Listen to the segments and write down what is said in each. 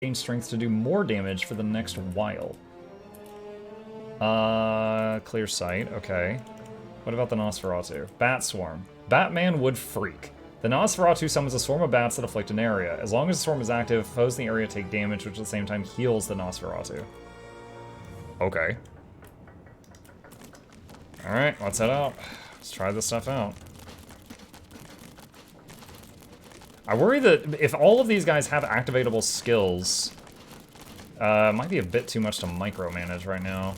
gain strength to do more damage for the next while. Clear sight, okay. What about the Nosferatu? Bat Swarm. Batman would freak. The Nosferatu summons a swarm of bats that afflict an area. As long as the swarm is active, foes in the area take damage, which at the same time heals the Nosferatu. Okay. Alright, let's head out. Let's try this stuff out. I worry that if all of these guys have activatable skills, it might be a bit too much to micromanage right now.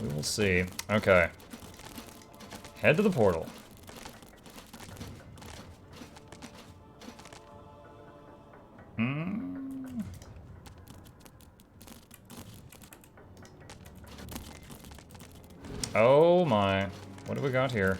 We will see. Okay. Head to the portal. Oh my. What do we got here?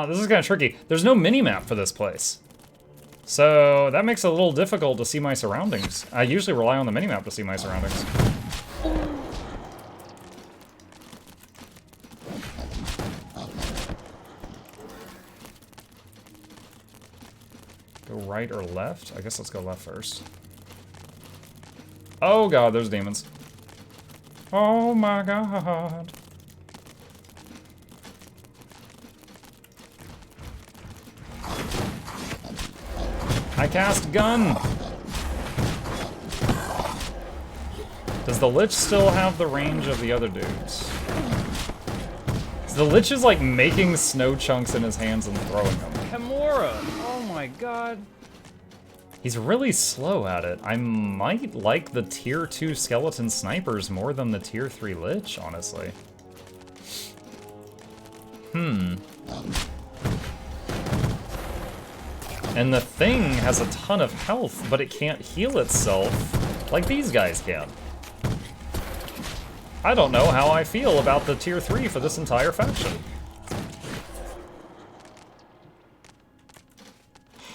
This is kind of tricky. There's no mini-map for this place. So that makes it a little difficult to see my surroundings. I usually rely on the minimap to see my surroundings. Go right or left? I guess let's go left first. Oh god, there's demons. Oh my god. I cast gun! Does the Lich still have the range of the other dudes? The Lich is like making snow chunks in his hands and throwing them. Kimura! Oh my god. He's really slow at it. I might like the tier 2 skeleton snipers more than the tier 3 Lich, honestly. And the thing has a ton of health, but it can't heal itself like these guys can. I don't know how I feel about the tier 3 for this entire faction.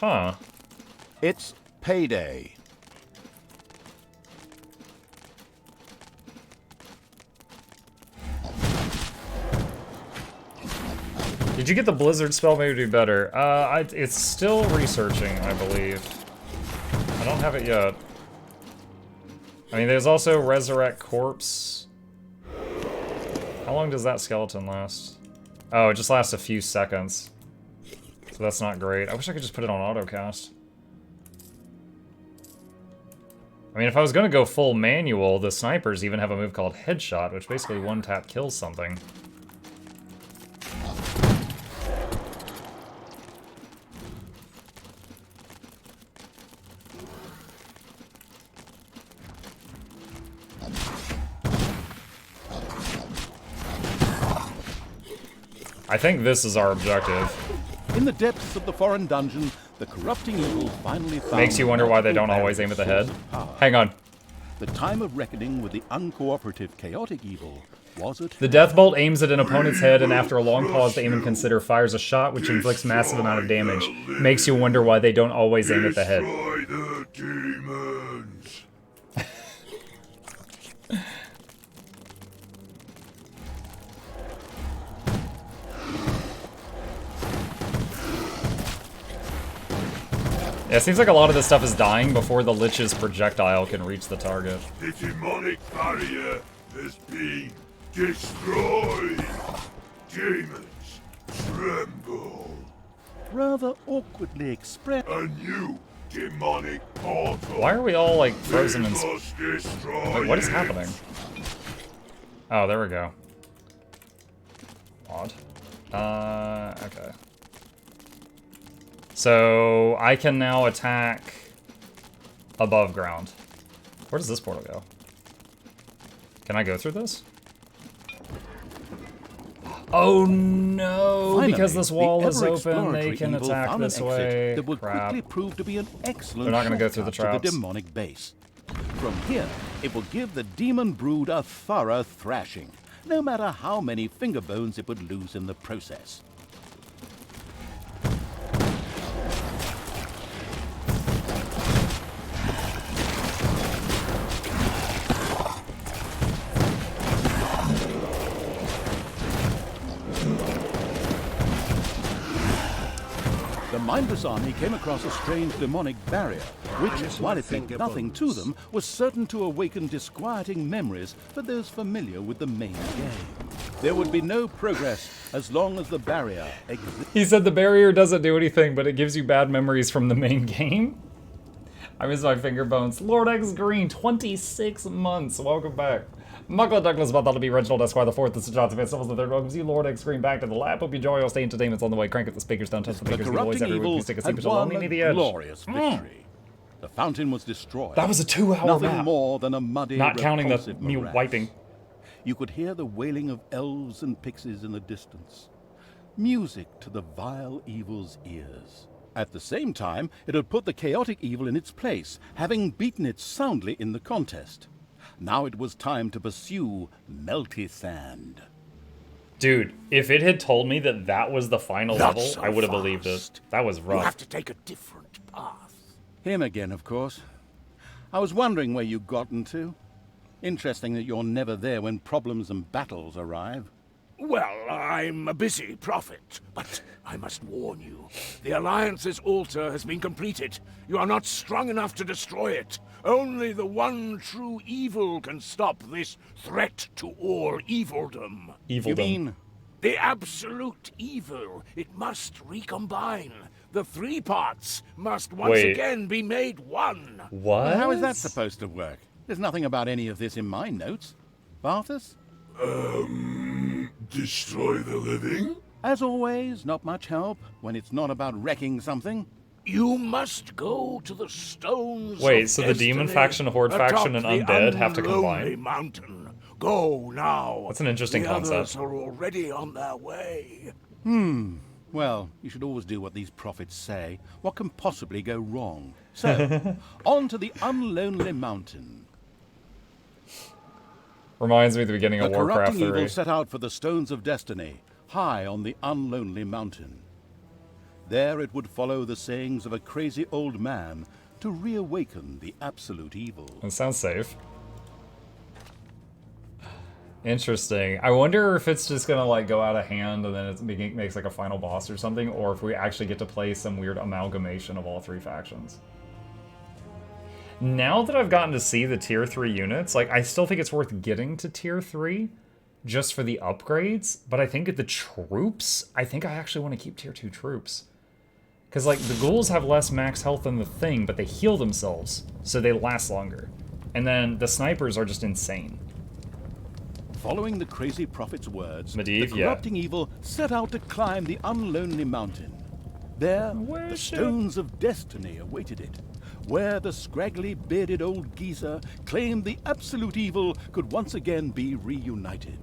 Huh. It's payday. Did you get the Blizzard spell? Maybe it'd be better. It's still researching, I believe. I don't have it yet. I mean, there's also Resurrect Corpse. How long does that skeleton last? Oh, it just lasts a few seconds. So that's not great. I wish I could just put it on autocast. I mean, if I was gonna go full manual, the snipers even have a move called Headshot, which basically one-tap kills something. I think this is our objective. In the depths of the foreign dungeon, the corrupting evil finally found... Makes you wonder why they don't always aim at the head. Hang on. The time of reckoning with the uncooperative chaotic evil was at... The death bolt aims at an opponent's head and after a long pause to aim and consider fires a shot which inflicts massive amount of damage. Makes you wonder why they don't always aim at the head. The demons. Yeah, it seems like a lot of this stuff is dying before the Lich's projectile can reach the target. The demonic barrier has been destroyed. Demons, tremble. Rather awkwardly expressed. A new demonic portal. Why are we all, like, frozen in... Destroy Wait, what is it. happening? Oh, there we go. Odd. Okay. So, I can now attack above ground. Where does this portal go? Can I go through this? Oh no! Finally, because this wall is open, ever-exploratory they can evil attack found an this exit way. that would Crap. quickly prove to be an excellent They're not gonna go through the shortcut to traps. the demonic base. From here, It will give the demon brood a thorough thrashing, no matter how many finger bones it would lose in the process. The mindless army came across a strange demonic barrier, which, while it meant nothing to them, was certain to awaken disquieting memories for those familiar with the main game. There would be no progress as long as the barrier existed. He said the barrier doesn't do anything, but it gives you bad memories from the main game. I miss my finger bones. Lord X Green, 26 months. Welcome back. Mukluk Douglas about to be Reginald Esquire the Fourth. This is Johnson Van Symbols the Third. Welcomes you, Lord X Green, back to the lab. Hope you enjoy all stay entertainment's on the way. Crank up the speakers, don't touch the speakers. The corrupting evil had won a glorious victory. The fountain was destroyed. That was a 2-hour Nothing map. more than a muddy, Not counting the me morass. wiping. You could hear the wailing of elves and pixies in the distance. Music to the vile evil's ears. At the same time, it had put the chaotic evil in its place, having beaten it soundly in the contest. Now it was time to pursue Melty Sand. Dude, if it had told me that that was the final Not level, so I would have believed it. fast. That was You rough. have to take a different path. Him again, of course. I was wondering where you'd gotten to. Interesting that you're never there when problems and battles arrive. Well, I'm a busy prophet, but I must warn you. The Alliance's altar has been completed. You are not strong enough to destroy it. Only the one true evil can stop this threat to all evildom. You mean The absolute evil. It must recombine. The three parts must once Wait. again be made one. What? how is that supposed to work? There's nothing about any of this in my notes. Barthas? Destroy the living? As always, not much help when it's not about wrecking something. You must go to the stones. Wait, of so the demon destiny faction, horde atop faction, and the undead have to unlonely combine? Mountain. Go now. That's an interesting the concept. Others are already on their way. Well, you should always do what these prophets say. What can possibly go wrong? So, on to the unlonely mountain. Reminds me of the beginning The of Warcraft corrupting 3. evil set out for the stones of destiny, high on the unlonely mountain. There it would follow the sayings of a crazy old man to reawaken the absolute evil. That sounds safe. Interesting. I wonder if it's just gonna like go out of hand and then it makes like a final boss or something, or if we actually get to play some weird amalgamation of all three factions. Now that I've gotten to see the tier 3 units, like I still think it's worth getting to tier 3 just for the upgrades, but I think at the troops, I think I actually want to keep tier 2 troops. Because like the ghouls have less max health than the thing, but they heal themselves, so they last longer. And then the snipers are just insane. Following the crazy prophet's words, Medivh, the yeah. corrupting evil set out to climb the unlonely mountain. There, the Worship. stones of destiny awaited it, where the scraggly, bearded old geezer claimed the absolute evil could once again be reunited.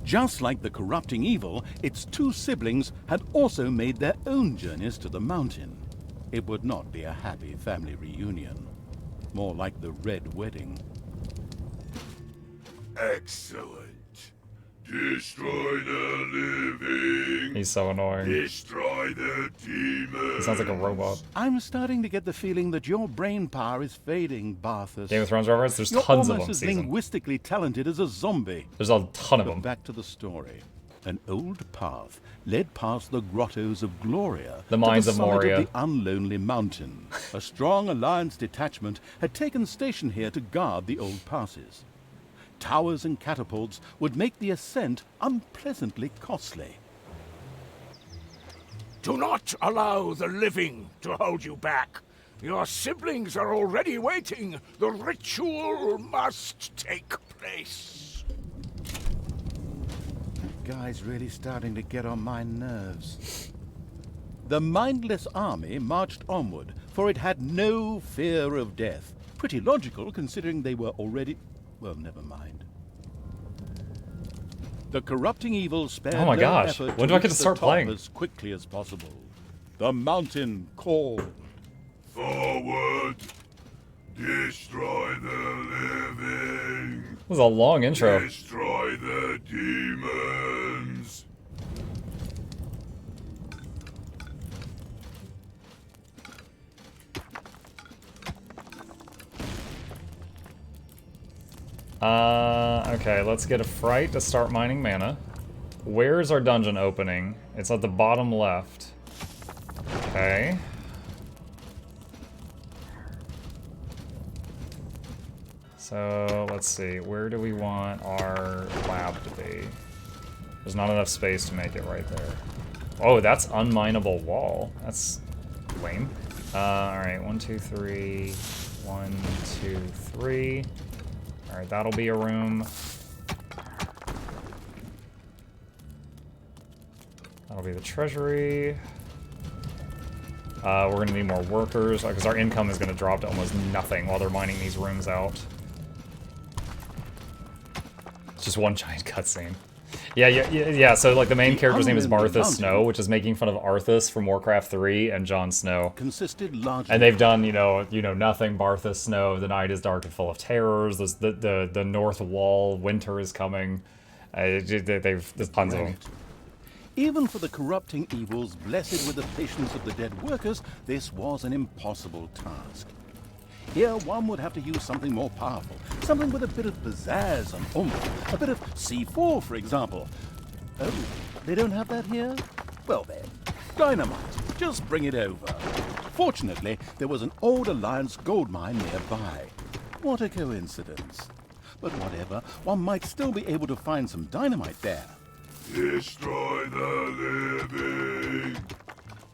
Just like the corrupting evil, its two siblings had also made their own journeys to the mountain. It would not be a happy family reunion, more like the Red Wedding. Excellent. Destroy the living. He's so annoying. Destroy the demon. He sounds like a robot. I'm starting to get the feeling that your brain power is fading, Barthas. Game of Thrones reference, there's You're tons of almost them, as season. linguistically talented as a zombie. There's a ton of But them. back to the story. An old path led past the grottos of Gloria The mines to of the summit Moria. of the unlonely mountain. A strong Alliance detachment had taken station here to guard the old passes. Towers and catapults would make the ascent unpleasantly costly. Do not allow the living to hold you back. Your siblings are already waiting. The ritual must take place. That guy's really starting to get on my nerves. The mindless army marched onward, for it had no fear of death. Pretty logical, considering they were already... Well, never mind. The corrupting evil spared Oh my no gosh, effort when do I get to reach the start top playing? as quickly as possible. The mountain called. Forward. Destroy the living. was a long intro. Destroy the demons. Okay, let's get a fright to start mining mana. Where's our dungeon opening? It's at the bottom left. Okay. So, let's see. Where do we want our lab to be? There's not enough space to make it right there. Oh, that's unminable wall. That's lame. Alright, 1, 2, 3. 1, 2, 3. Alright, that'll be a room. That'll be the treasury. We're gonna need more workers, because our income is gonna drop to almost nothing while they're mining these rooms out. It's just one giant cutscene. Yeah, so like the main character's name is Martha Snow, which is making fun of Arthas from Warcraft 3 and Jon Snow. Consisted largely. And they've done, you know nothing, Barthas Snow, the night is dark and full of terrors, the north wall, winter is coming. There's tons of them. Even for the corrupting evils blessed with the patience of the dead workers, this was an impossible task. Here, one would have to use something more powerful, something with a bit of pizzazz and oomph, a bit of C4, for example. Oh, they don't have that here? Well then, dynamite. Just bring it over. Fortunately, there was an old Alliance gold mine nearby. What a coincidence. But whatever, one might still be able to find some dynamite there. Destroy the living.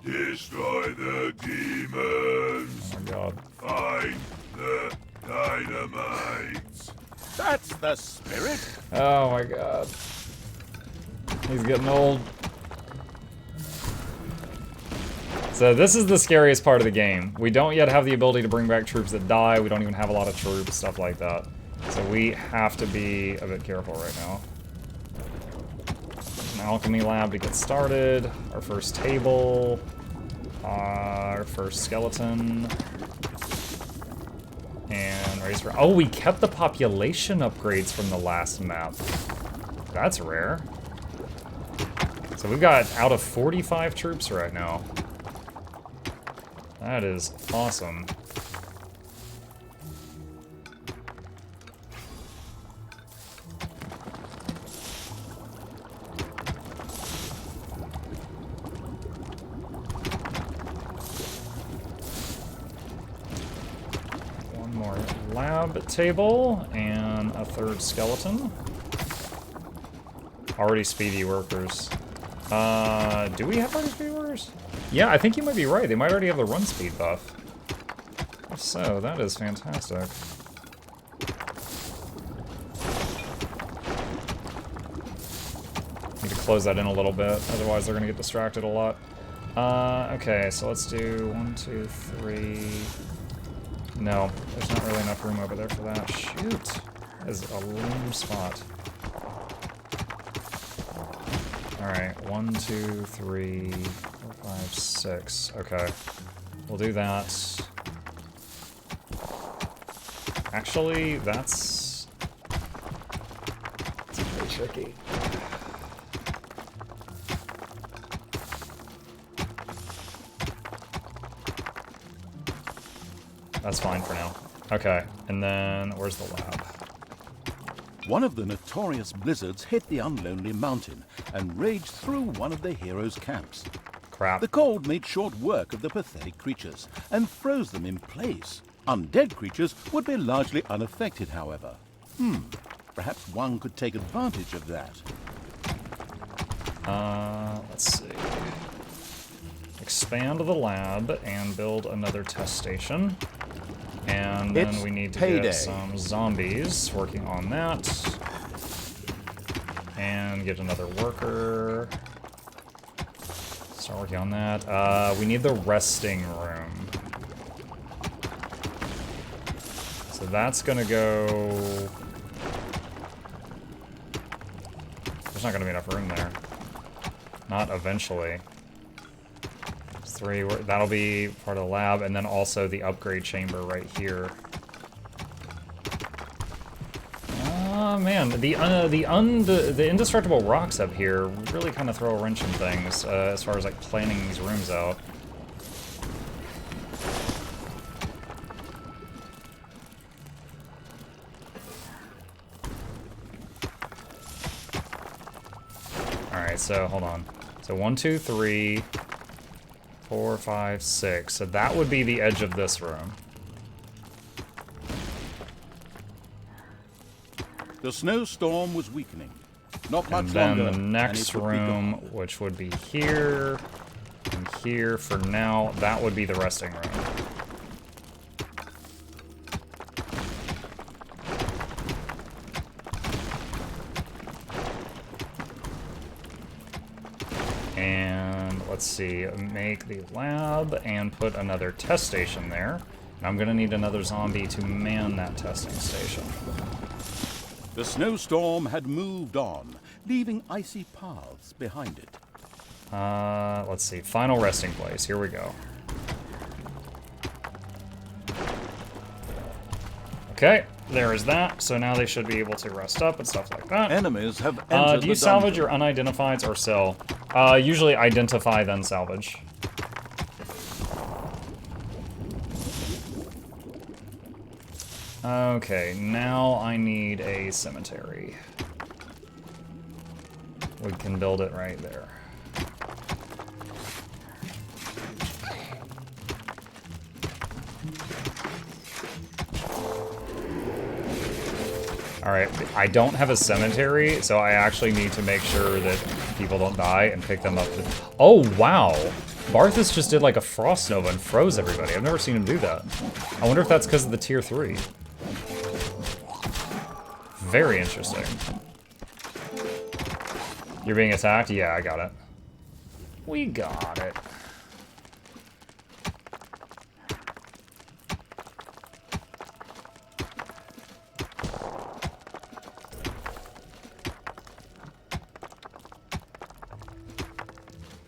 Destroy the demons. Oh my god. Find the dynamite. That's the spirit. Oh my god. He's getting old. So this is the scariest part of the game. We don't yet have the ability to bring back troops that die. We don't even have a lot of troops, stuff like that. So we have to be a bit careful right now. An alchemy lab to get started. Our first table. Our first skeleton. And raise for... Oh, we kept the population upgrades from the last map. That's rare. So we've got out of 45 troops right now. That is awesome. One more lab table and a third skeleton. Already speedy workers. Do we have already speedy workers? Yeah, I think you might be right. They might already have the run speed buff. If so, that is fantastic. Need to close that in a little bit, otherwise they're gonna get distracted a lot. Okay, so let's do 1, 2, 3. No, there's not really enough room over there for that. Shoot, that is a lame spot. Alright, 1, 2, 3, 4, 5, 6. Okay. We'll do that. Actually, that's very tricky. That's fine for now. Okay, and then where's the lab? One of the notorious blizzards hit the Unlonely Mountain and raged through one of the heroes' camps. Crap. The cold made short work of the pathetic creatures and froze them in place. Undead creatures would be largely unaffected, however. Perhaps one could take advantage of that. Let's see. Expand the lab and build another test station. And then It's we need to payday. get some zombies working on that. And get another worker. Start working on that. We need the resting room. So that's gonna go... There's not gonna be enough room there. Not eventually. 3, that'll be part of the lab, and then also the upgrade chamber right here. man, the indestructible rocks up here really kind of throw a wrench in things as far as like planning these rooms out. All right, so hold on. So 1, 2, 3, 4, 5, 6. So that would be the edge of this room. The snowstorm was weakening. Not much And then longer, the next and it would be room, gone. which would be here and here for now, that would be the resting room. And let's see, make the lab and put another test station there. And I'm gonna need another zombie to man that testing station. The snowstorm had moved on, leaving icy paths behind it. Let's see, final resting place, here we go. Okay, there is that. So now they should be able to rest up and stuff like that. Enemies have entered Do you the salvage dungeon. your unidentifieds or sell? Usually identify, then salvage. Okay, now I need a cemetery. We can build it right there. Alright, I don't have a cemetery, so I actually need to make sure that people don't die and pick them up. Oh, wow! Barthas just did like a frost nova and froze everybody. I've never seen him do that. I wonder if that's because of the tier 3. Very interesting. You're being attacked? Yeah, I got it. We got it.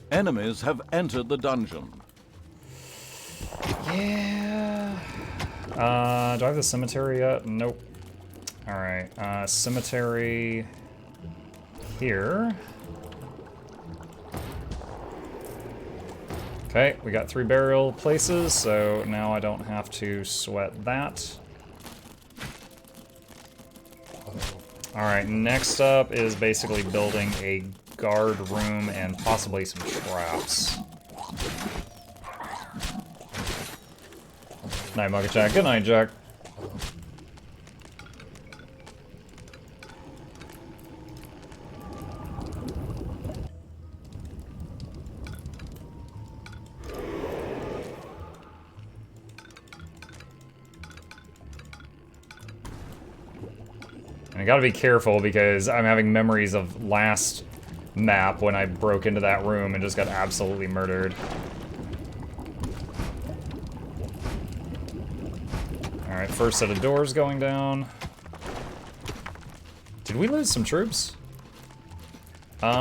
Enemies have entered the dungeon. Yeah. Do I have the cemetery yet? Nope. Alright, cemetery here. Okay, we got 3 burial places, so now I don't have to sweat that. Alright, next up is basically building a guard room and possibly some traps. Night, Mugga Jack. Good night, Jack. And I gotta be careful because I'm having memories of last map when I broke into that room and just got absolutely murdered. Alright, first set of doors going down. Did we lose some troops? No?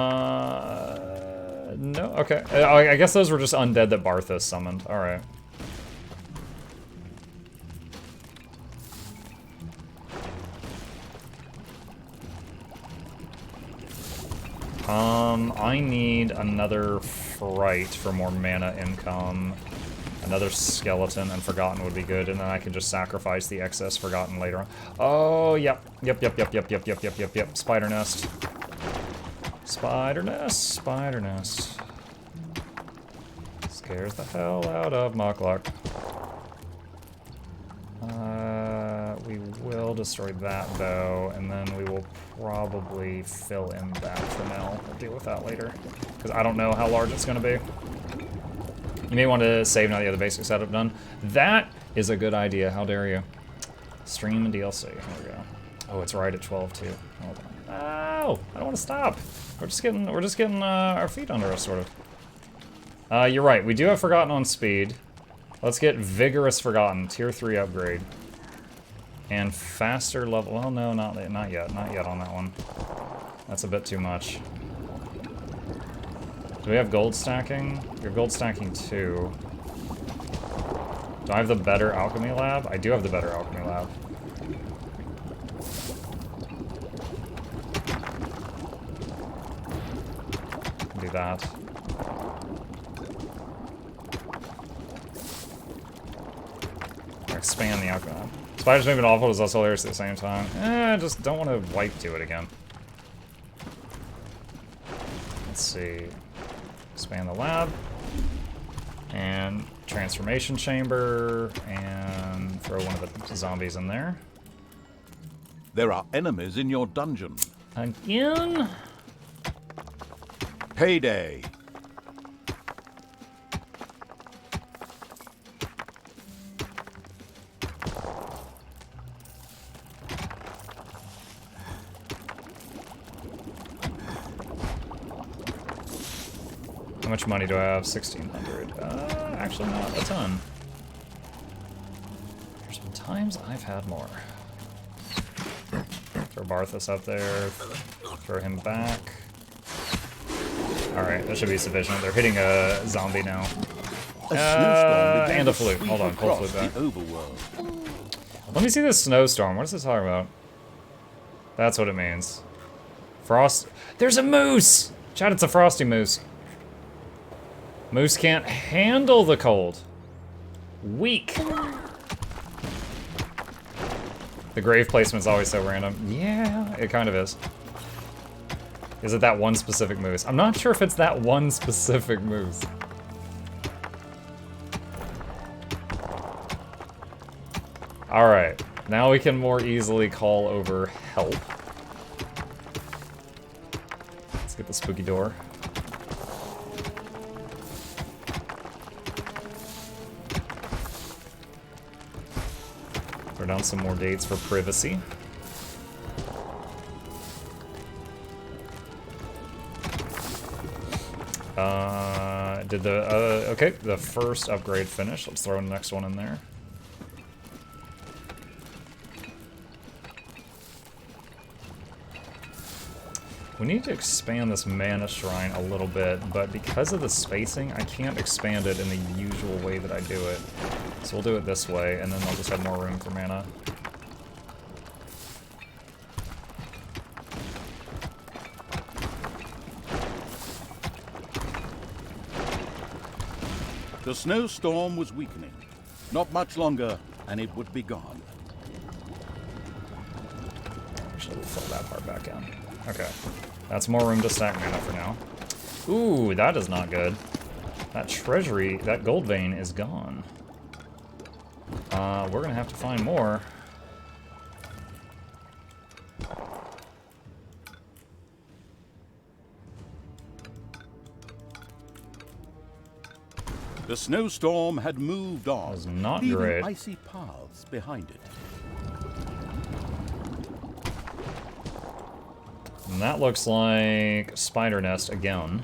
Okay. I guess those were just undead that Barthas summoned. Alright. I need another Fright for more mana income. Another Skeleton and Forgotten would be good, and then I can just sacrifice the excess Forgotten later on. Oh, yep. Yep. Spider nest. Spider nest. Spider nest. Scares the hell out of Mukluk. We will destroy that, though, and then we will probably fill in that for now. We'll deal with that later, because I don't know how large it's going to be. You may want to save now that you have the basic setup done. That is a good idea. How dare you? Stream and DLC. Here we go. Oh, it's right at 12 too. Hold on. Oh, I don't want to stop. We're just getting our feet under us, sort of. You're right. We do have Forgotten on speed. Let's get Vigorous Forgotten, tier 3 upgrade. And faster level. Well, no, not yet. Not yet on that one. That's a bit too much. Do we have gold stacking? We have gold stacking too. Do I have the better alchemy lab? I do have the better alchemy lab. Do that. Expand the alcohol. Spiders moving awful is also hilarious at the same time. I just don't want to wipe to it again. Let's see. Expand the lab. And transformation chamber. And throw one of the zombies in there. There are enemies in your dungeon. Again? Payday. How much money do I have? 1,600. Actually not a ton. There's been times I've had more. Throw Barthas up there. Throw him back. Alright, that should be sufficient. They're hitting a zombie now. And a flute. Hold on, pull flute back. Let me see this snowstorm. What is this talking about? That's what it means. Frost. There's a moose! Chat, it's a frosty moose. Moose can't handle the cold. Weak. The grave placement's always so random. Yeah, it kind of is. Is it that one specific moose? I'm not sure if it's that one specific moose. Alright, now we can more easily call over help. Let's get the spooky door. Throw down some more dates for privacy. Okay, the first upgrade finished. Let's throw the next one in there. We need to expand this mana shrine a little bit, but because of the spacing, I can't expand it in the usual way that I do it. So we'll do it this way, and then I'll just have more room for mana. The snowstorm was weakening. Not much longer, and it would be gone. Actually, we'll fill that part back in. Okay. That's more room to stack mana for now. Ooh, that is not good. That treasury, that gold vein is gone. We're gonna have to find more. The snowstorm had moved on, That was not leaving great. icy paths behind it. And that looks like spider nest again.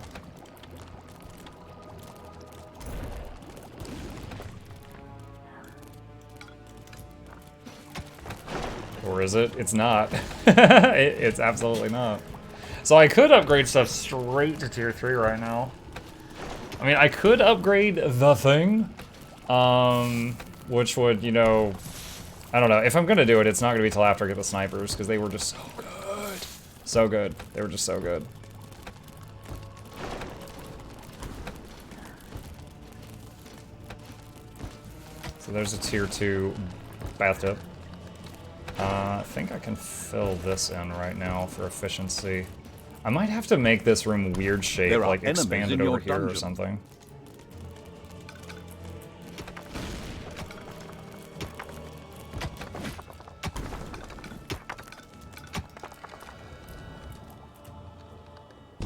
Or is it? It's not. It's absolutely not. So I could upgrade stuff straight to tier 3 right now. I mean, I could upgrade the thing, which would, you know, I don't know. If I'm gonna do it, it's not gonna be till after I get the snipers, because they were just so good. So good. They were just so good. So there's a tier 2 bathtub. I think I can fill this in right now for efficiency. I might have to make this room weird shape, like expand it over here or something.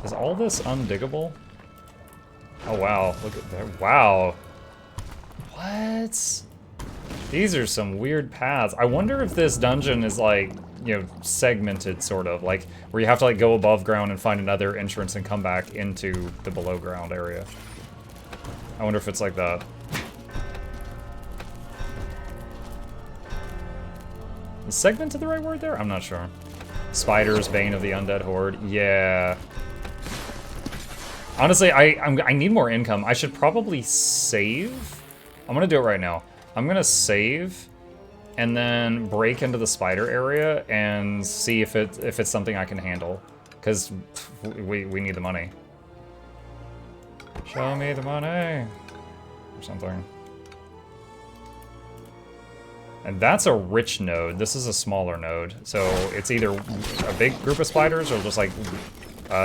Is all this undiggable? Oh wow, look at that. Wow. What? These are some weird paths. I wonder if this dungeon is like, you know, segmented sort of, like where you have to like go above ground and find another entrance and come back into the below ground area. I wonder if it's like that. Is segmented the right word there? I'm not sure. Spiders, Bane of the Undead Horde. Yeah. Honestly, I need more income. I should probably save. I'm gonna do it right now. I'm gonna save and then break into the spider area and see if it's something I can handle. Because we need the money. Show me the money. Or something. And that's a rich node. This is a smaller node. So it's either a big group of spiders or just like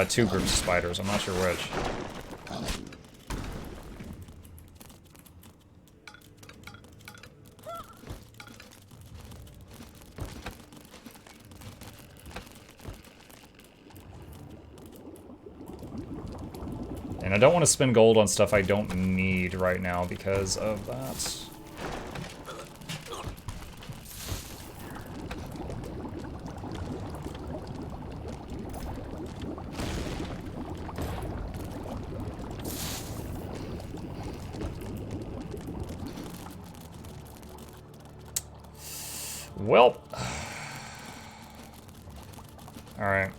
2 groups of spiders. I'm not sure which. And I don't want to spend gold on stuff I don't need right now because of that. Well. Alright.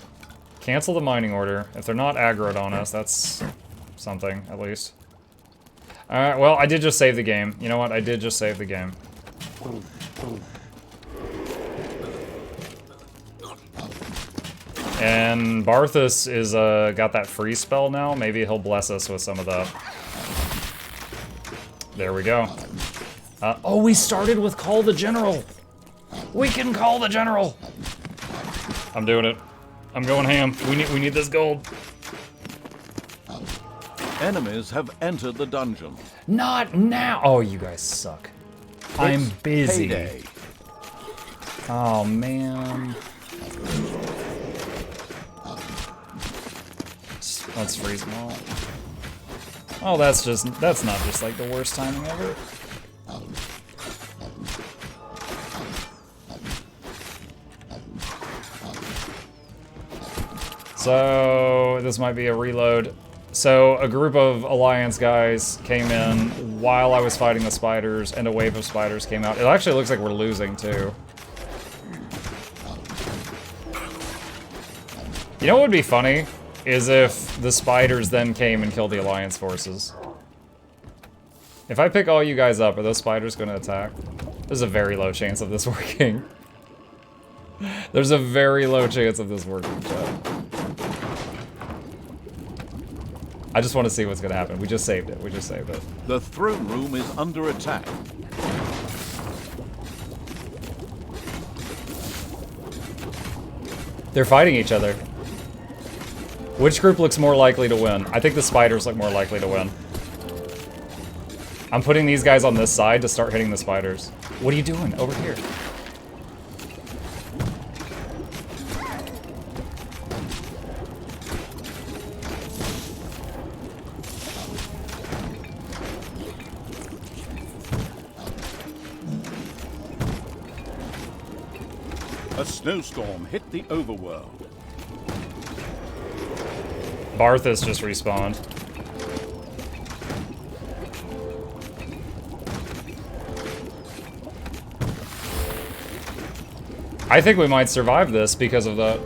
Cancel the mining order. If they're not aggroed on us, that's something, at least. Alright, well, I did just save the game. You know what? I did just save the game. And Barthus is, got that free spell now. Maybe he'll bless us with some of that. There we go. Oh, we started with Call the General! We can call the General! I'm doing it. I'm going ham. We need this gold. Enemies have entered the dungeon. Not now! Oh, you guys suck. I'm busy. Payday. Oh, man. Let's freeze them all. Oh, that's not just like the worst timing ever. So, this might be a reload. So, a group of Alliance guys came in while I was fighting the spiders, and a wave of spiders came out. It actually looks like we're losing, too. You know what would be funny? Is if the spiders then came and killed the Alliance forces. If I pick all you guys up, are those spiders going to attack? There's a very low chance of this working. There's a very low chance of this working, chat. I just want to see what's going to happen. We just saved it. We just saved it. The throne room is under attack. They're fighting each other. Which group looks more likely to win? I think the spiders look more likely to win. I'm putting these guys on this side to start hitting the spiders. What are you doing over here? A snowstorm hit the overworld. Barthus just respawned. I think we might survive this because of that.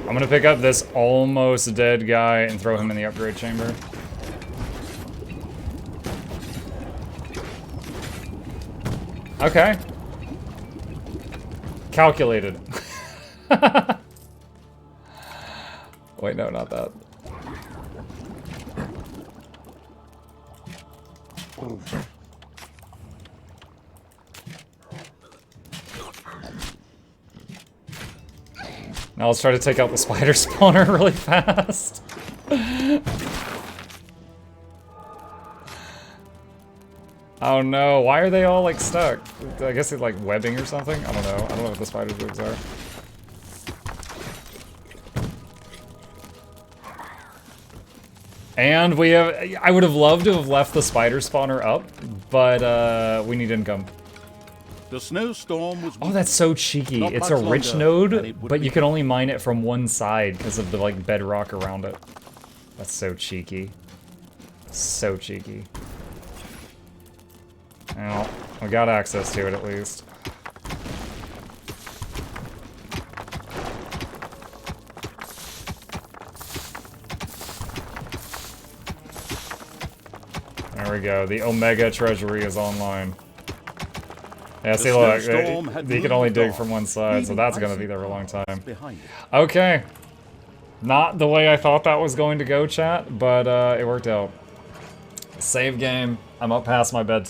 I'm gonna pick up this almost dead guy and throw him in the upgrade chamber. Okay. Calculated. Wait, no, not that. Now let's try to take out the spider spawner really fast. Oh no, why are they all like stuck? I guess it's like webbing or something? I don't know. I don't know what the spider's moves are. And we have, I would have loved to have left the spider spawner up, but we need income. The snowstorm was. Oh, that's so cheeky. Not It's much a rich longer, node, and it would but be- you can only mine it from one side because of the like bedrock around it. That's so cheeky. So cheeky. Well, we got access to it at least. There we go. The Omega Treasury is online. Yeah, The see, look, snowstorm had you can only moved dig on, from one side, so leaving that's gonna icy be there for a long paths time. behind it. Okay. Not the way I thought that was going to go, chat, but it worked out. Save game. I'm up past my bedtime.